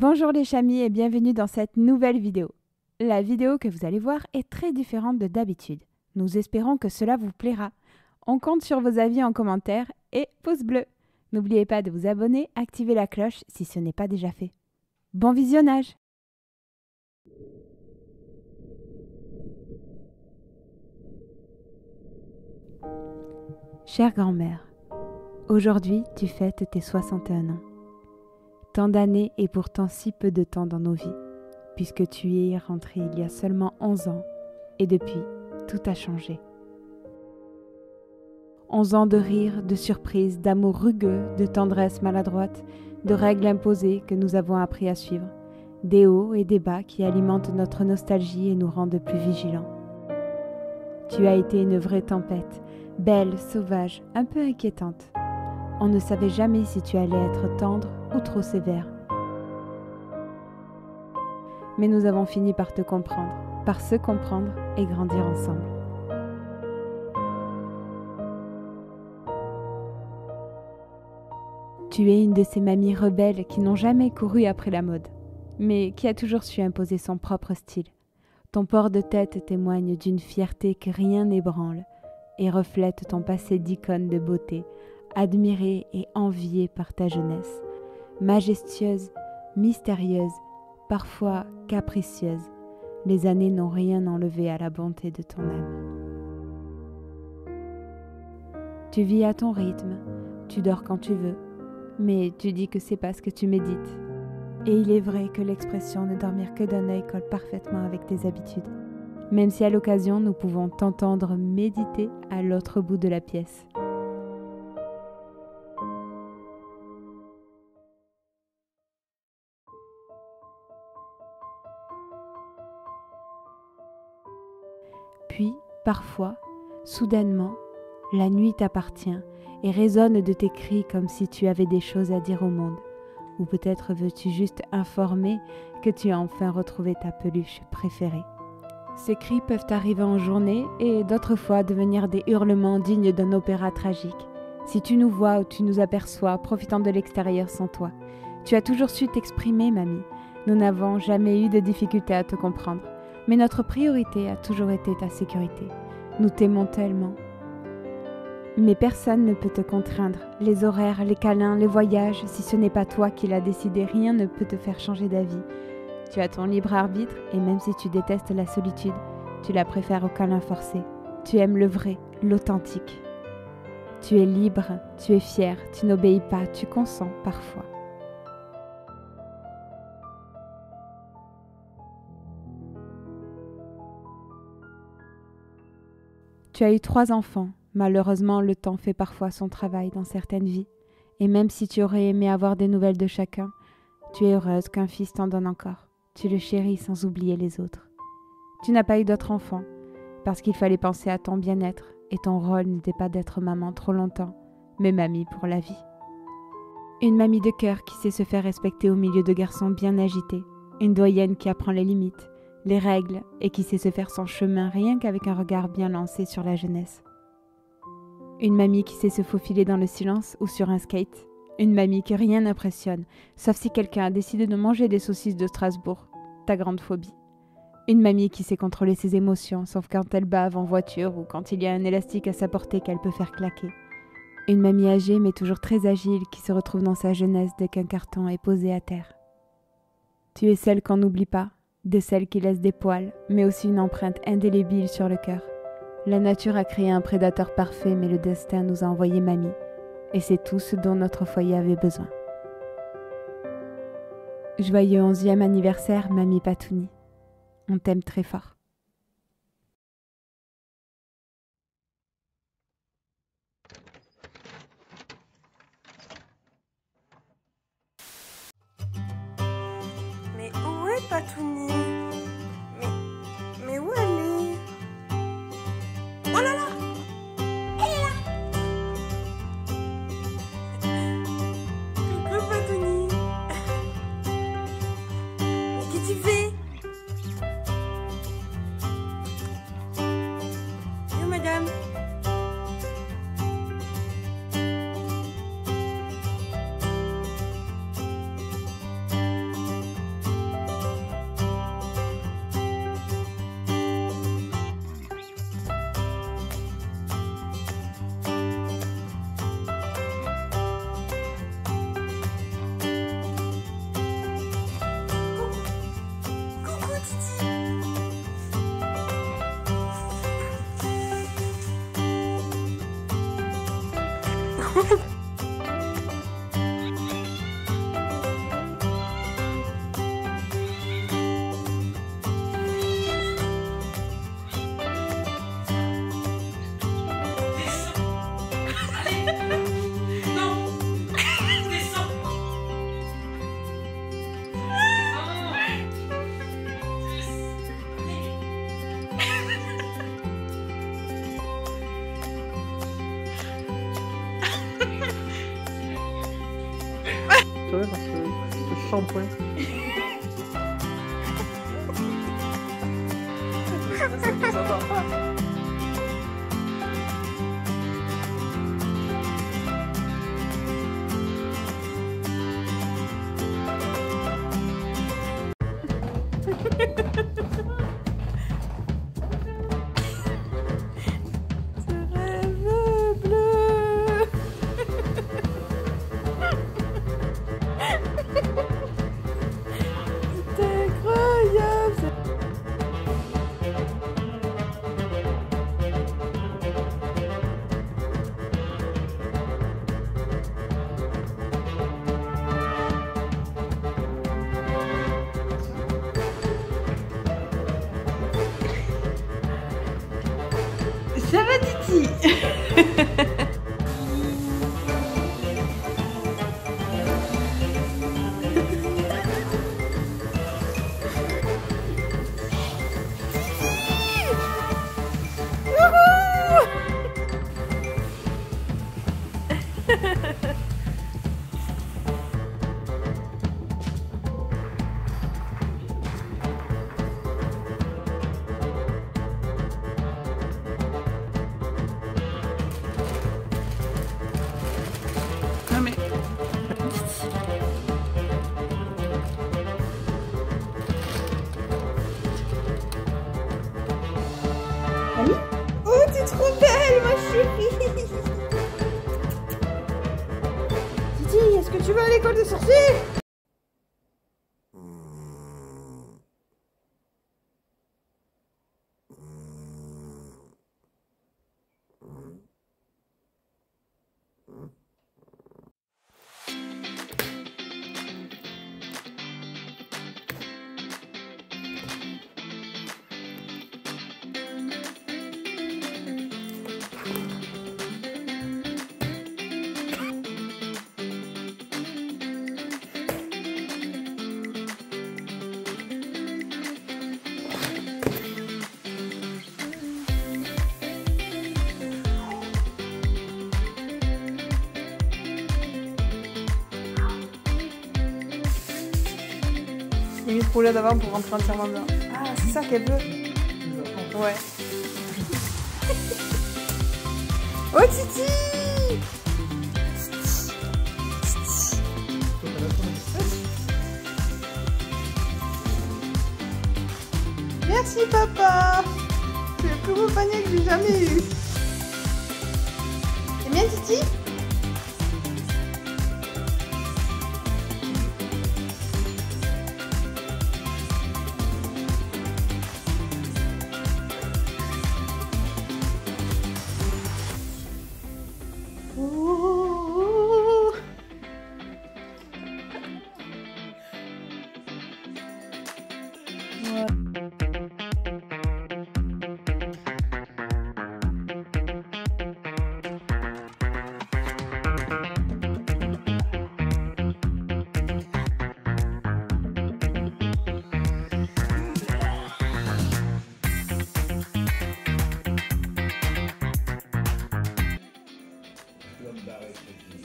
Bonjour les chamis et bienvenue dans cette nouvelle vidéo. La vidéo que vous allez voir est très différente de d'habitude. Nous espérons que cela vous plaira. On compte sur vos avis en commentaire et pouce bleu. N'oubliez pas de vous abonner, activer la cloche si ce n'est pas déjà fait. Bon visionnage! Chère grand-mère, aujourd'hui tu fêtes tes 61 ans. Tant d'années et pourtant si peu de temps dans nos vies, puisque tu y es rentrée il y a seulement 11 ans, et depuis, tout a changé. 11 ans de rire, de surprise, d'amour rugueux, de tendresse maladroite, de règles imposées que nous avons appris à suivre, des hauts et des bas qui alimentent notre nostalgie et nous rendent plus vigilants. Tu as été une vraie tempête, belle, sauvage, un peu inquiétante. On ne savait jamais si tu allais être tendre ou trop sévère. Mais nous avons fini par te comprendre, par se comprendre et grandir ensemble. Tu es une de ces mamies rebelles qui n'ont jamais couru après la mode, mais qui a toujours su imposer son propre style. Ton port de tête témoigne d'une fierté que rien n'ébranle et reflète ton passé d'icône de beauté, admirée et enviée par ta jeunesse, majestueuse, mystérieuse, parfois capricieuse. Les années n'ont rien enlevé à la bonté de ton âme. Tu vis à ton rythme, tu dors quand tu veux, mais tu dis que c'est parce que tu médites. Et il est vrai que l'expression ne dormir que d'un œil colle parfaitement avec tes habitudes, même si à l'occasion nous pouvons t'entendre méditer à l'autre bout de la pièce. Puis, parfois, soudainement, la nuit t'appartient et résonne de tes cris comme si tu avais des choses à dire au monde. Ou peut-être veux-tu juste informer que tu as enfin retrouvé ta peluche préférée. Ces cris peuvent arriver en journée et d'autres fois devenir des hurlements dignes d'un opéra tragique. Si tu nous vois ou tu nous aperçois profitant de l'extérieur sans toi, tu as toujours su t'exprimer, mamie. Nous n'avons jamais eu de difficulté à te comprendre. Mais notre priorité a toujours été ta sécurité. Nous t'aimons tellement. Mais personne ne peut te contraindre. Les horaires, les câlins, les voyages, si ce n'est pas toi qui l'as décidé, rien ne peut te faire changer d'avis. Tu as ton libre arbitre et même si tu détestes la solitude, tu la préfères au câlin forcé. Tu aimes le vrai, l'authentique. Tu es libre, tu es fier, tu n'obéis pas, tu consens parfois. Tu as eu 3 enfants. Malheureusement, le temps fait parfois son travail dans certaines vies. Et même si tu aurais aimé avoir des nouvelles de chacun, tu es heureuse qu'un fils t'en donne encore. Tu le chéris sans oublier les autres. Tu n'as pas eu d'autres enfants, parce qu'il fallait penser à ton bien-être, et ton rôle n'était pas d'être maman trop longtemps, mais mamie pour la vie. Une mamie de cœur qui sait se faire respecter au milieu de garçons bien agités. Une doyenne qui apprend les limites, les règles, et qui sait se faire son chemin rien qu'avec un regard bien lancé sur la jeunesse. Une mamie qui sait se faufiler dans le silence ou sur un skate. Une mamie que rien n'impressionne, sauf si quelqu'un a décidé de manger des saucisses de Strasbourg, ta grande phobie. Une mamie qui sait contrôler ses émotions, sauf quand elle bave en voiture ou quand il y a un élastique à sa portée qu'elle peut faire claquer. Une mamie âgée mais toujours très agile qui se retrouve dans sa jeunesse dès qu'un carton est posé à terre. Tu es celle qu'on n'oublie pas, de celle qui laisse des poils, mais aussi une empreinte indélébile sur le cœur. La nature a créé un prédateur parfait, mais le destin nous a envoyé mamie. Et c'est tout ce dont notre foyer avait besoin. Joyeux 11e anniversaire, mamie Patouni. On t'aime très fort. Mais où est Patouni? Mais où elle est? Oh là là! Elle est là! Coucou Patouni! Mais qu'est-ce que tu fais? Yo madame! Ouais, parce que ce shampoing. Ça va, Titi? Non mais... Ali? Oh, t'es trop belle, ma chérie! Titi, est-ce que tu vas à l'école des sorciers? Il est trop là d'avant pour rentrer entièrement dedans. Ah, c'est ça qu'elle veut. Ouais. Oh, Titi! Merci, papa! C'est le plus beau panier que j'ai jamais eu. C'est bien, Titi?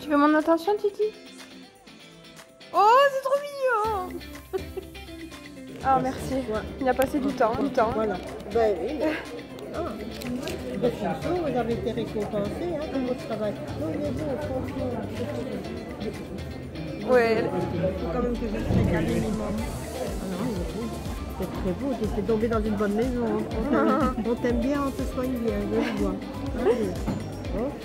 Tu veux mon attention, Titi? Oh, c'est trop mignon! Ah, merci. Il a passé du temps, Voilà. Ben oui. Ah. Ben, franchement, vous avez été récompensé pour votre travail. Non, il est beau, franchement. Ouais. Il faut quand même que je sois calme minimum. Ah non, il est beau. C'est très beau. Tu t'es tombé dans une bonne maison. On t'aime bien, on te soigne bien. Je le vois. Allez. Ok.